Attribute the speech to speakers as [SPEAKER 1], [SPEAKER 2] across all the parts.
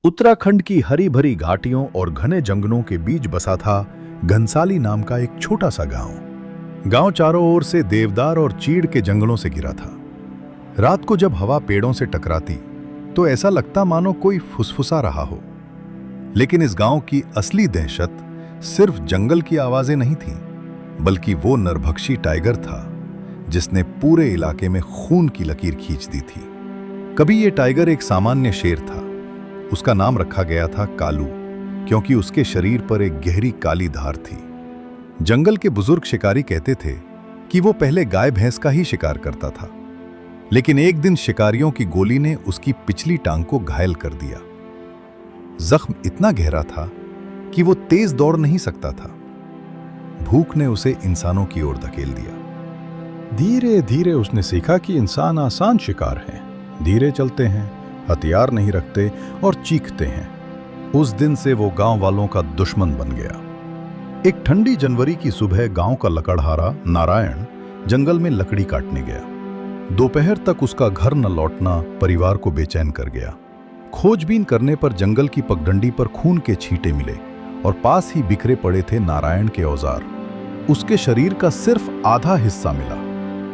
[SPEAKER 1] उत्तराखंड की हरी भरी घाटियों और घने जंगलों के बीच बसा था घनसाली नाम का एक छोटा सा गांव। गांव चारों ओर से देवदार और चीड़ के जंगलों से घिरा था। रात को जब हवा पेड़ों से टकराती तो ऐसा लगता मानो कोई फुसफुसा रहा हो। लेकिन इस गांव की असली दहशत सिर्फ जंगल की आवाजें नहीं थीं, बल्कि वो नरभक्षी टाइगर था जिसने पूरे इलाके में खून की लकीर खींच दी थी। कभी ये टाइगर एक सामान्य शेर था। उसका नाम रखा गया था कालू, क्योंकि उसके शरीर पर एक गहरी काली धार थी। जंगल के बुजुर्ग शिकारी कहते थे कि वो पहले गाय भैंस का ही शिकार करता था, लेकिन एक दिन शिकारियों की गोली ने उसकी पिछली टांग को घायल कर दिया। जख्म इतना गहरा था कि वो तेज दौड़ नहीं सकता था। भूख ने उसे इंसानों की ओर धकेल दिया। धीरे धीरे उसने सीखा कि इंसान आसान शिकार हैं, धीरे चलते हैं, हथियार नहीं रखते और चीखते हैं। उस दिन से वो गांव वालों का दुश्मन बन गया। एक ठंडी जनवरी की सुबह गांव का लकड़हारा नारायण जंगल में लकड़ी काटने गया। दोपहर तक उसका घर न लौटना परिवार को बेचैन कर गया। खोजबीन करने पर जंगल की पगडंडी पर खून के छींटे मिले और पास ही बिखरे पड़े थे नारायण के औजार। उसके शरीर का सिर्फ आधा हिस्सा मिला,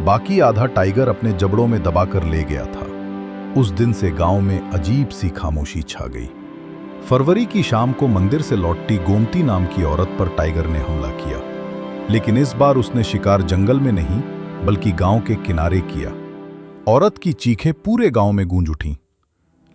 [SPEAKER 1] बाकी आधा टाइगर अपने जबड़ों में दबाकर ले गया था। उस दिन से गांव में अजीब सी खामोशी छा गई। फरवरी की शाम को मंदिर से लौटती गोमती नाम की औरत पर टाइगर ने हमला किया, लेकिन इस बार उसने शिकार जंगल में नहीं बल्कि गांव के किनारे किया। औरत की चीखें पूरे गांव में गूंज उठीं,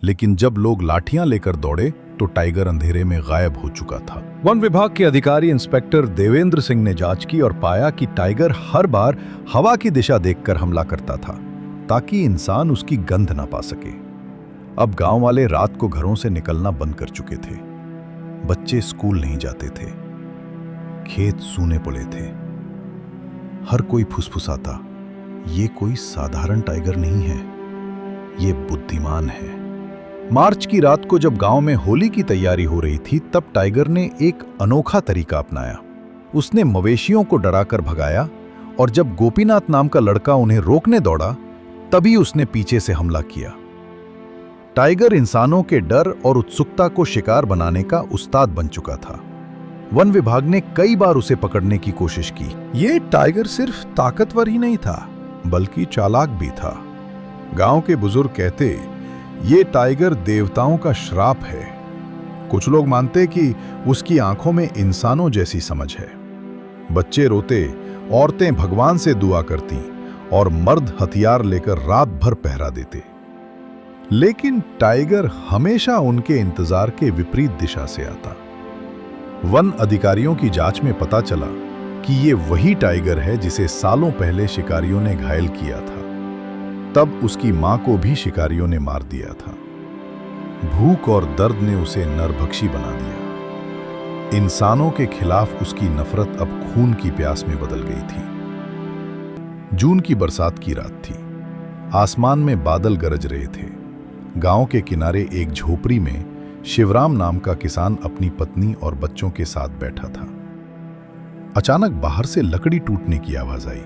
[SPEAKER 1] लेकिन जब लोग लाठियां लेकर दौड़े तो टाइगर अंधेरे में गायब हो चुका था। वन विभाग के अधिकारी इंस्पेक्टर देवेंद्र सिंह ने जांच की और पाया कि टाइगर हर बार हवा की दिशा देखकर हमला करता था ताकि इंसान उसकी गंध ना पा सके। अब गांव वाले रात को घरों से निकलना बंद कर चुके थे। बच्चे स्कूल नहीं जाते थे, खेत सूने पड़े थे। हर कोई फुसफुसाता, ये कोई साधारण टाइगर नहीं है, ये बुद्धिमान है। मार्च की रात को जब गांव में होली की तैयारी हो रही थी, तब टाइगर ने एक अनोखा तरीका अपनाया। उसने मवेशियों को डराकर भगाया और जब गोपीनाथ नाम का लड़का उन्हें रोकने दौड़ा, तभी उसने पीछे से हमला किया। टाइगर इंसानों के डर और उत्सुकता को शिकार बनाने का उस्ताद बन चुका था। वन विभाग ने कई बार उसे पकड़ने की कोशिश की। ये टाइगर सिर्फ ताकतवर ही नहीं था, बल्कि चालाक भी था। गांव के बुजुर्ग कहते, ये टाइगर देवताओं का श्राप है। कुछ लोग मानते कि उसकी आंखों में इंसानों जैसी समझ है। बच्चे रोते, औरतें भगवान से दुआ करती और मर्द हथियार लेकर रात भर पहरा देते। लेकिन टाइगर हमेशा उनके इंतजार के विपरीत दिशा से आता। वन अधिकारियों की जांच में पता चला कि ये वही टाइगर है जिसे सालों पहले शिकारियों ने घायल किया था। तब उसकी मां को भी शिकारियों ने मार दिया था। भूख और दर्द ने उसे नरभक्षी बना दिया। इंसानों के खिलाफ उसकी नफरत अब खून की प्यास में बदल गई थी। जून की बरसात की रात थी। आसमान में बादल गरज रहे थे। गांव के किनारे एक झोपड़ी में शिवराम नाम का किसान अपनी पत्नी और बच्चों के साथ बैठा था। अचानक बाहर से लकड़ी टूटने की आवाज आई।